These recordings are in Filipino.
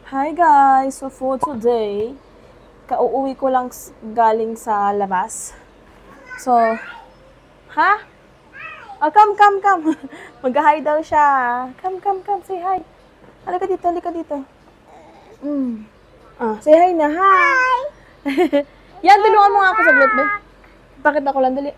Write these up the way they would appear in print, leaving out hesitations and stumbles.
Hi guys! So for today, kauuwi ko lang galing sa labas. So, ha? Oh, come. Mag-hi daw siya. Come, say hi. Halika dito. Say hi na, hi! Yan, tulungan mo nga ako saglit, be. Bakit ako lang, dali.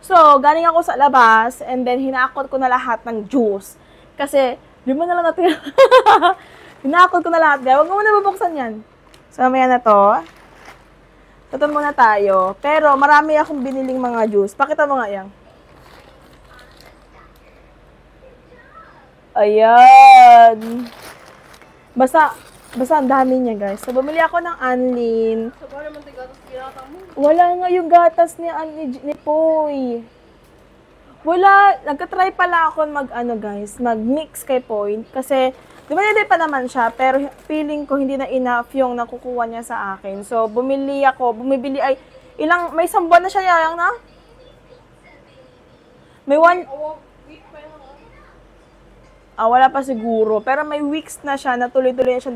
So, galing ako sa labas, and then hinakot ko na lahat ng juice. Kasi, lima na lang natin. Hinakot ko na lahat, guys. Huwag mo muna bubuksan yan. So, mamaya na to. Ito muna tayo. Pero, marami akong biniling mga juice. Pakita mo nga yan. Ayan. Basta ang dami niya, guys. So, bumili ako ng Anlin. Wala nga yung gatas ni Poy. Wala. Nagka-try pala ako mag-mix kay Poy. Kasi, dumali pa naman siya, pero feeling ko hindi na enough yung nakukuha niya sa akin. So, bumibili ay, may isang buwan na siya yang na? May wala pa siguro. Pero may weeks na siya na tuloy-tuloy na siya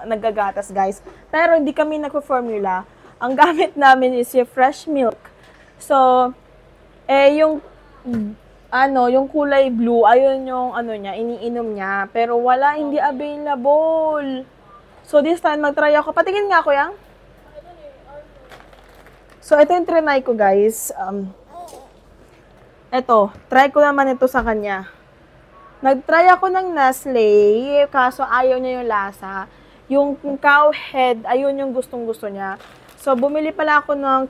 naggagatas, guys. Pero hindi kami nagpo-formula. Ang gamit namin is yung fresh milk. So, yung kulay blue, ayun yung iniinom niya. Pero wala, hindi available. So, this time, mag-try ako. Patingin nga ako yang. So, ito yung trinay ko, guys. Try ko naman ito sa kanya. Nag-try ako ng Nestle, kaso ayaw niya yung lasa. Yung cow head, ayun yung gustong-gusto niya. So, bumili pala ako ng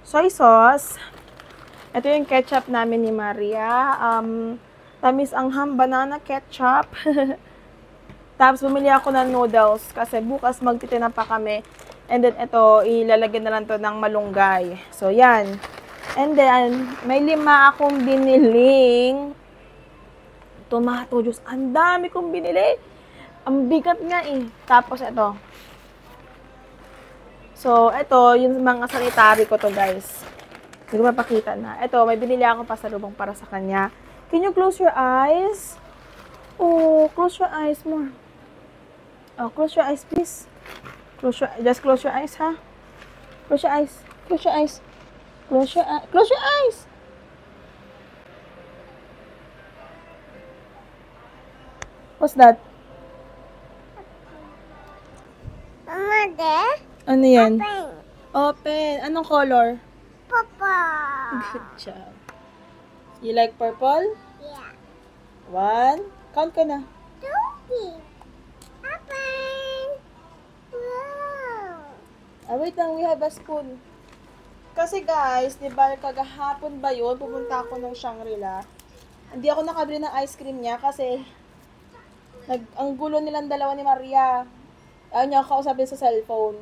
soy sauce. Ito yung ketchup namin ni Maria. Tamis anghang banana ketchup. Tapos, bumili ako ng noodles kasi bukas magtitinap pa kami. And then, ito, ilalagyan na lang to ng malunggay. So, yan. And then, may 5 akong biniling tomato juice. Ang dami kong binili. Ang bigat nga eh. Tapos, ito. So, ito, yung mga sanitary ko to, guys. Hindi ko mapakita na. Ito, may binili ako pasalubong para sa kanya. Can you close your eyes? Oh, close your eyes more. Oh, close your eyes, please. Just close your eyes, ha? Close your eyes. Close your eyes. Close your eyes! What's that? Mama, there? Ano yan? Open. Open. Anong color? Papa. Good job. You like purple? Yeah. 1. Count ka na. 2. Open. Wow. Wait lang. We have a spoon. Kasi guys, di ba kagahapon ba yun, pupunta ako ng Shangri-La. Hindi ako nakabili ng ice cream niya kasi ang gulo nilang dalawa ni Maria. Ayaw niya ako kausapin sa cellphone.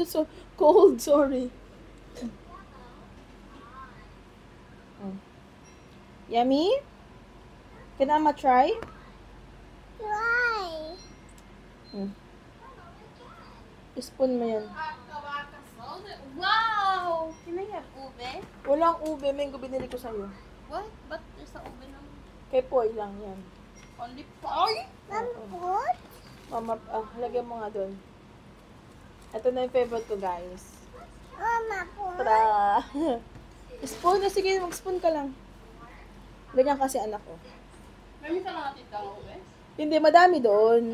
So cold, sorry. Yummy? Can Ama try? Why? Spoon mo yan. Wow! Can I have ube? Walang ube, mango binili ko sa'yo. What? But there's a ube naman. Kay Poy lang yan. Only pie? What? Mama, lagyan mo nga doon. Ito na yung favorite ko, guys. Mama, what? Tara! Spoon? Sige, mag-spoon ka lang. Ganyan kasi anak ko. May misa lang natin ang ube? Hindi, madami doon.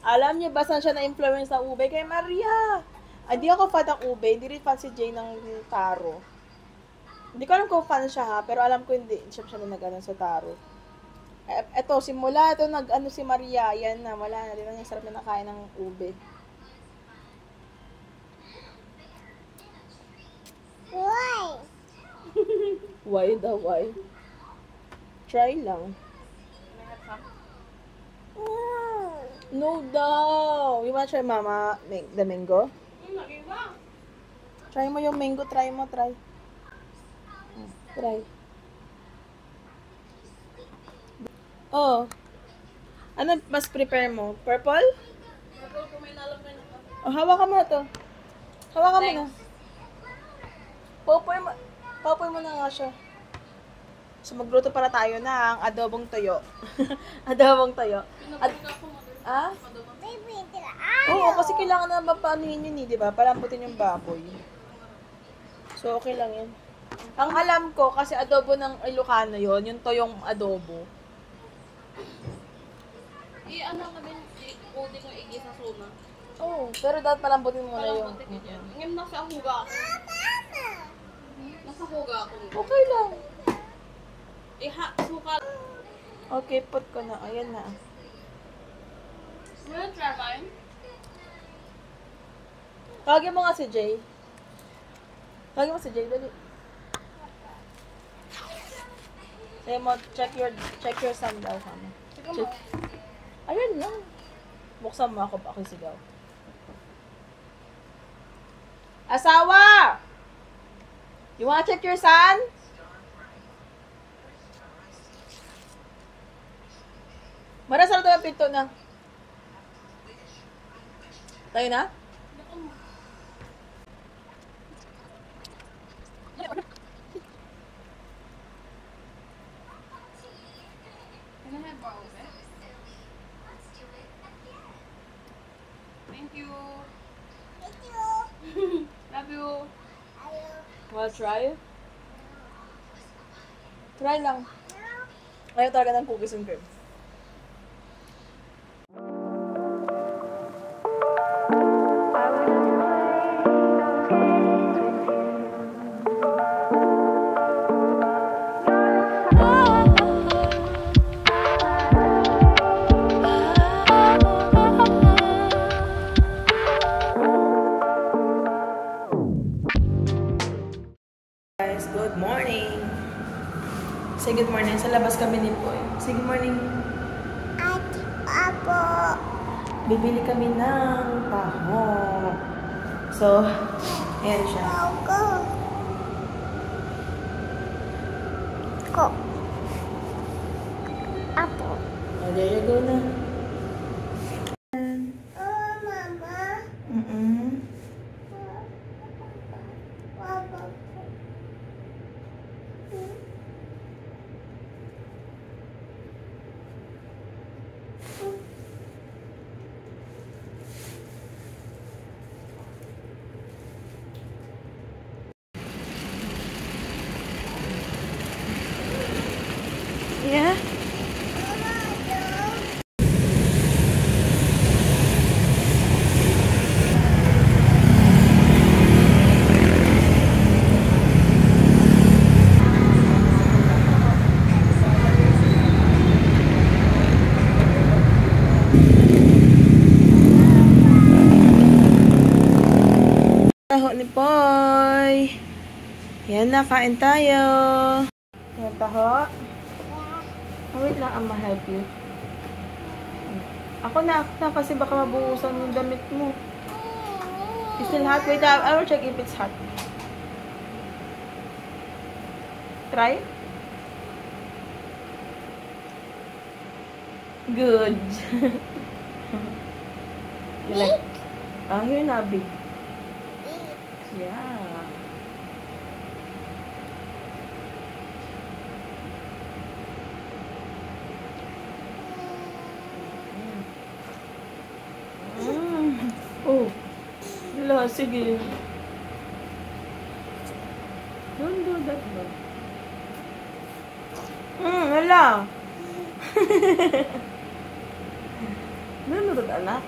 Alam niyo ba saan siya na-influence ng ube? Kay Maria! Hindi ako fan ng ube. Hindi rin fan si Jay ng taro. Hindi ko alam kung fan siya ha, pero alam ko hindi siya nag-ano sa taro. Eto, simula ito nag-ano si Maria. Yan na, wala na. Di ba niya sarap na nakain ng ube. Why? Why daw, why? Try lang. Can I have some? No daw! You wanna try, Mama, the mango? Lagi ba? Try mo yung mango, try. Try. Oh. Ano mas prepare mo? Purple? Purple kung may nalagay na to. Oh, hawakan mo to. Hawakan mo na. Paupoy mo na nga siya. So, magluto para tayo ng adobong toyo. Adobong toyo. Ah? Baby, Oo, kasi kailangan na mapanihin yun, di ba? Palambutin yung baboy. So, okay lang yun. Ang alam ko, kasi adobo ng Ilocano yon, yung toyong adobo. Ano kami, i-coding ko igi sa suna. Oo, pero dapat palambutin mo na yung... Parang konti ganyan. Ngayon nasa huga ako. Nasa huga ako. Okay lang. Suka. Okay, put ko na. Ayan na. Will you try mine? Tawagin mo nga si Jay. Tawagin mo si Jay, dali. Sabi mo, check your son daw kami. Check. Ayun lang. Buksan mo ako sigaw. Asawa! You wanna check your son? Mara, sarado yung pinto na. Tayo na? Can I have more of it? Thank you. Love you. Wanna try? Try lang. Ayaw talaga ng cookies and cream. Guys, good morning. Say good morning. Sa labas kami ni Poy. Say good morning. Apo. Bibili kami ng taho. So, ayan siya. Go. Go. Apo. Oh, there you go na. Oh, Mama. Papa. Yeah? Taho ni Poy. Yan na, kain tayo. Yan, taho. Oh, wait lang, I'ma help you. Ako na kasi baka mabuhusan yung damit mo. It's still hot? Wait, I will check if it's hot. Try? Good. You like? Here na, big. Yeah. Oh. Wala, sige. Don't do that, no. Wala. Nanonood, anak?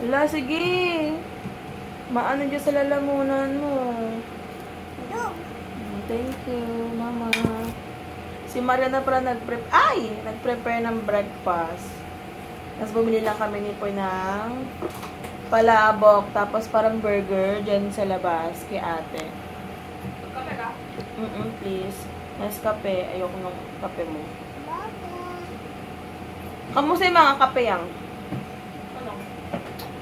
Wala, sige. Maano dyan sa lalamunan mo. Thank you, Mama. Si Maria na pala nag-prepare ng breakfast. Tapos bumili lang kami ni Poy ng palabok. Tapos parang burger dyan sa labas kay ate. Kape ka? Please. Nescafe. Ayoko ng kape mo. Kamusta yung mga kape yang? Ano?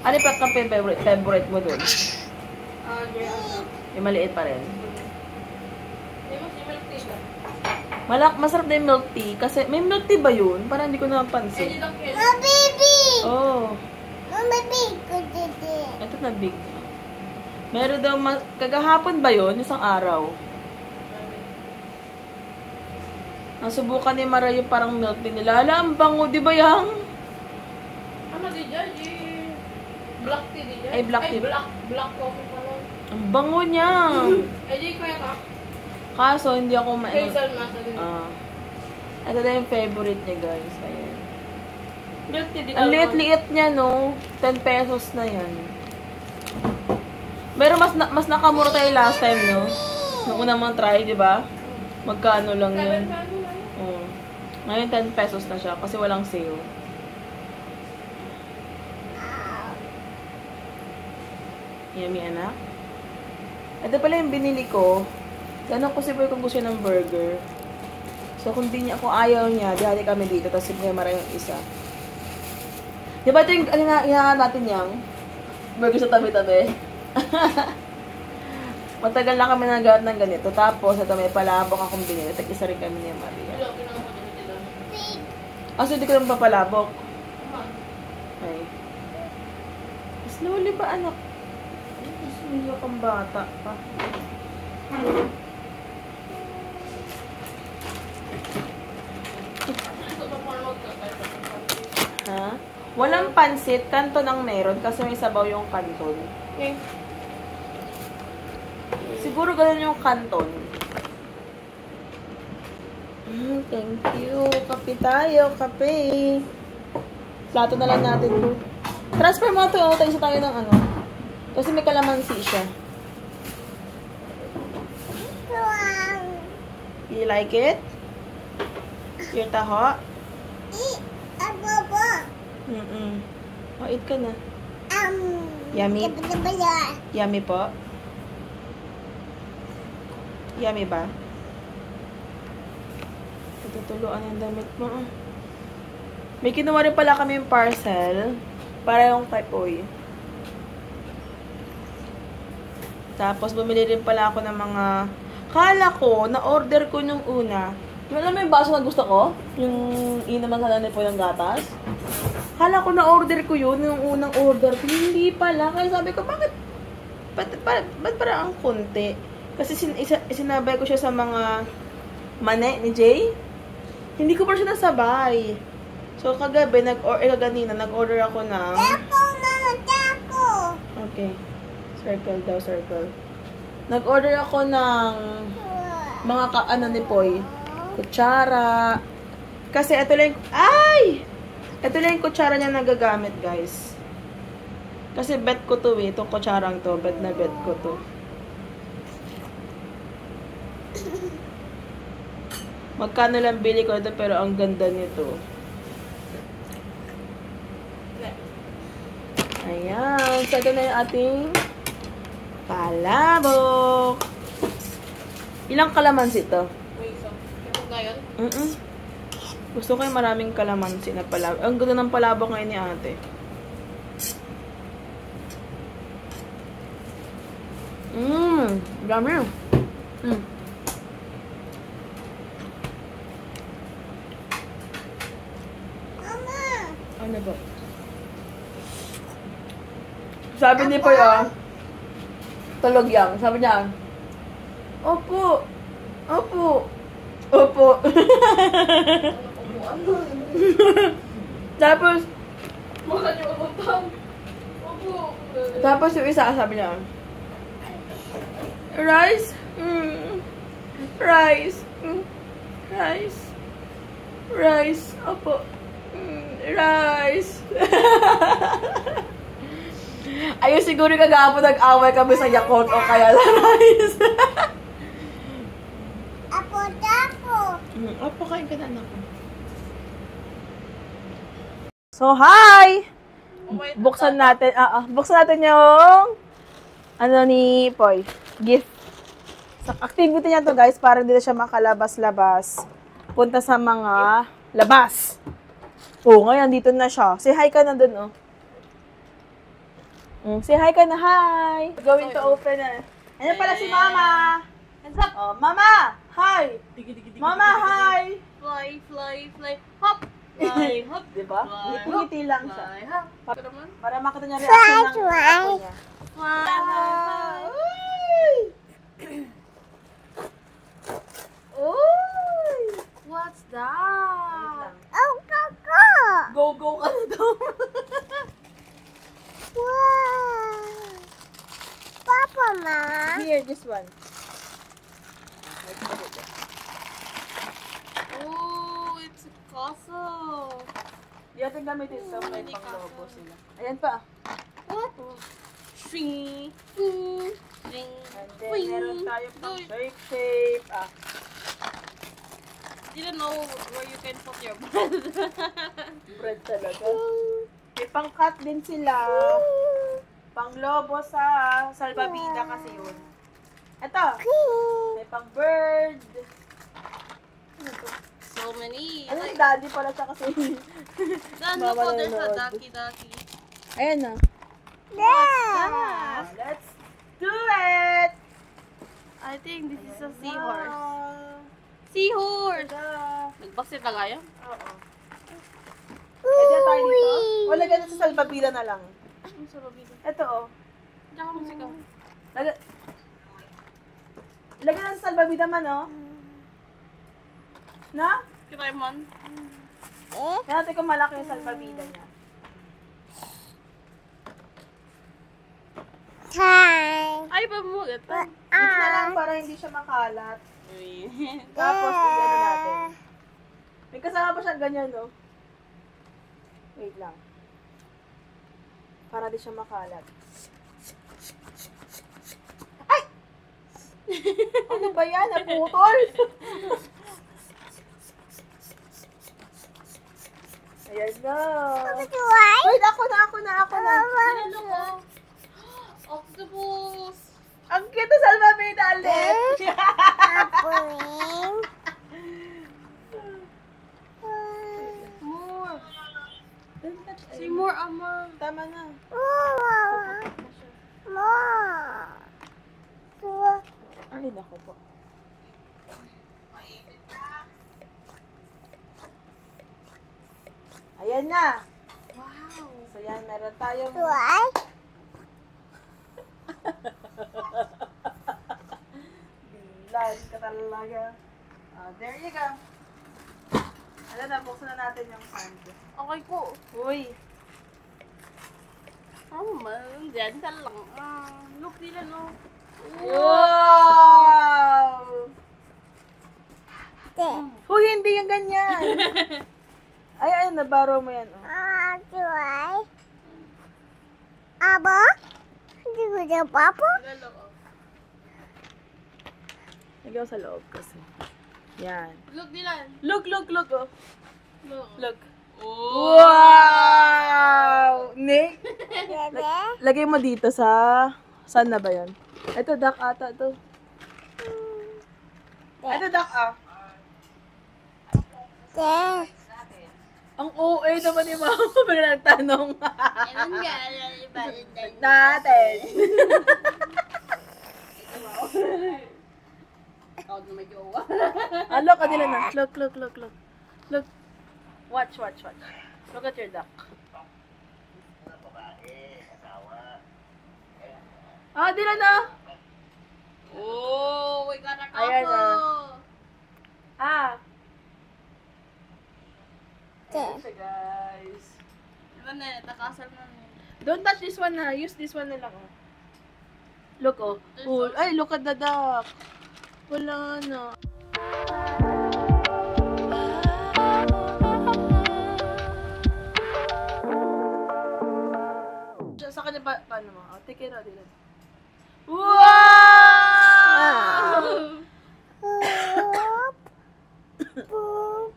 Ano pa kape favorite mo dun? Green. Yung maliit pa rin. Di mo si milk tea ba? Masarap na yung milk tea. Kasi may milk tea ba yun? Parang hindi ko Eh, di napansin. lang kayo. Oh, baby. Oh. Mama, big. Good day. Ito na big. Meron daw, kagahapon ba yun? Isang araw. Nasubukan ni Mara yung parang milk tea nila. Ala, ang bango, di ba yang? Ano di dyan? Black tea di dyan? Ay, black tea. Black coffee pa lang. Ang bango niya. Eh, di kaya ka. Kaso, hindi ako Hazelnut. Ito na yung favorite niya, guys. Ayan. Milk tea di Ang liit-liit niya, no? 10 pesos na yan. Pero mas nakamura tayo last time, no? Nung una mong try, di ba? Magkano lang yun? Oo. Ngayon, 10 pesos na siya kasi walang sale. Yummy, anak. Ito pala yung binili ko. Ganun ko si Boy kung gusto niya ng burger. So, kung kung ayaw niya, dihali kami dito, tapos sige mara yung isa. Di ba ito yung, hinahanap natin yung burger sa tabi-tabi? Matagal na kami nagawa ng ganito. Tapos, ito may palabok akong binili. Tag-isa rin kami ni Maria. So, hindi ko lang papalabok. Ay. Slowly ba, anak? Slowly kang bata pa. Ha? Walang pansit. Kanton ang meron kasi may sabaw yung kanton. Okay. Siguro ganun yung kanton. Thank you. Kape tayo. Kape. Plato na lang natin to. Transfer mo ito. Tayo tayo ng ano. Kasi may kalamansi siya. Wow. You like it? Your taho? Abo. Oh, eat ka na. Yummy? Yan. Yummy po? Yummy ba? Tutuluan yung damit mo. May kinuha rin pala kami yung parcel. Para yung type O. Tapos, bumili rin pala ako ng mga... Kala ko, na-order ko nung una. Alam mo yung baso na gusto ko? Yung inaman sa nanay po ng gatas? Kala ko na-order ko yun, yung unang order ko. Hindi pala. Kaya sabi ko, bakit? Ba't parang ang konti? Kasi sinabay ko siya sa mga mane ni Jay. Hindi ko pa siya nasabay. So, kagabi, kaganina, nag-order ako ng... Taco, mama, taco. Okay. Circle daw, circle. Nag-order ako ng mga ni Poy. Kutsara. Kasi ito lang ito lang yung kutsara niya nagagamit, guys. Kasi bet ko to eh. Itong kutsarang to. Bet na bet ko to. Magkano lang bili ko ito pero ang ganda nito. Ayan. So, ito na yung ating palabok. Ilang kalamansi ito? Wait, so, ito ngayon? Gusto ko yung maraming kalamansi na palabok. Ang ganda ng palabok ngayon ni ate. Dami. Mama. Ano ba? Sabi ni Poy, tulog yang. Sabi niya, opo. Opo. Opo. Tapos, Bakit yung abutang? Opo. tapos yung isa, sabi niya, rice? Rice. Rice. Rice. Opo. Rice. Ayun siguro kagapon nag-away kami sa Yakult o kaya sa rice. Apo, taco. Opo, kain ka na, anak ko. So, hi! Buksan natin, buksan natin yung ano ni Poy, gift. Sa activity niya to, guys, para hindi na siya makalabas-labas. Punta sa mga labas. Oh, ngayon dito na siya. Say hi ka na dun, oh. Say hi ka na, hi! Going to open na. Ayan pala si Mama. Hands up! Oh, Mama! Hi! Mama, hi! Fly, fly, fly. Hop! Fly hop. Diba? Ngiti lang siya. Fly hop. Ito naman. Para makita niya reaction ng ako niya. Fly. Uy! What's Wait that? lang. Oh, Coco. Go ka na daw. Wow. Papa, Ma. Here, this one. Oh, it's a castle. Di natin gamitin sa may Hindi panglobo ka. sila. Ayan pa. What? Swing. Swing. Swing. And then, meron tayo pang shape. Didn't know where you can put your bread. Bread talaga. May pang-cut din sila. Pang-lobo sa salbabida kasi yun. Ito. May pang-bird. Ano to? So many. Ano yung daddy pala siya kasi. Dan, Mama look, oh, there's a nanonood. ducky. Ayan na. Yeah. Let's do it! I think this is a seahorse. Wow. Seahorse! Tada. Nagbasit na kaya? Oo. Pwede tayo dito? O lagyan na sa salbabida na lang. Ang sarap dito. Ito oh. Diyan ka musika. Lagyan na sa salbabida man oh. Na? Kita man. Kaya natin kung malaki yung salbabida niya. Time. Ay, pamugat pa. Dito na lang para hindi siya makalat. Tapos, i-ano natin. May kasama pa siyang ganyan, no? Wait lang. Para di siya makalat. Ay! Ano ba yan? Naputol! Ayan na. Why? Wait, ako na. Ano ko? Octopus! Ang cute na salbabida ulit! Happening. More! Don't touch See more, ama. Tama na. Ay, naku po. Ayan na. Wow! So yan, meron tayong... Why? Bilan ka talaga. There you go. Alam na, buksan na natin yung sand. Okay ko. Uy. Ano man? Diyan ka lang. Look nila, no? Wow! Uy, hindi yung ganyan. Ay, nabaro mo yan. Oh. Why? Aba? Hindi ko na papa? Lalo ko. Lagyan ko sa loob kasi. Yan. Look nila. Look, oh. Look. Look. Oh! Wow! Nick, Bebe? lagay mo dito sa... Saan na ba yan? Ito, duck ata to. Ito, duck Te. Ang OA naman ni Mama pag nagtanong. Kailan ka? Valentine. Natin. Ikaw na may jowa. Look, nila na. Look. Look. Watch. Look at your duck. Dila na. Oh, we got a Ayan na. couple. Te. Ayan siya, guys. Diba na, takasal na. Don't touch this one na. Use this one na lang. Oh. Look, oh. Ay, look at the duck. Wala na. Sa kanya ba, paano mo? Take it out, Dylan. Wow! Boop. Boop.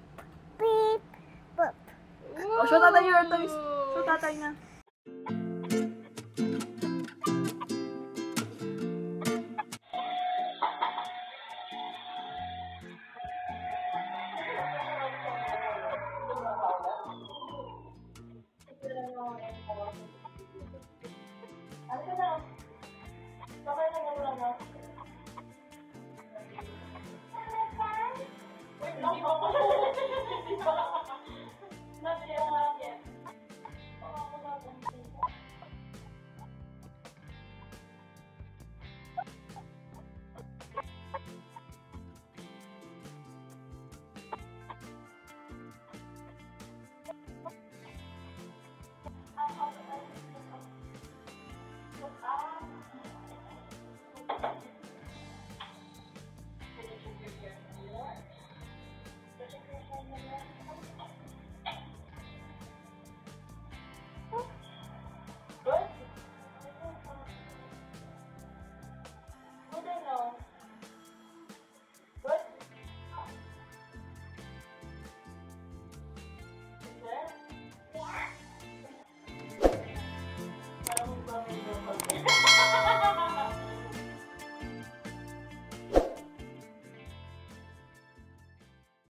Beep. Boop. Oh, show tatay your toys. Show tatay na.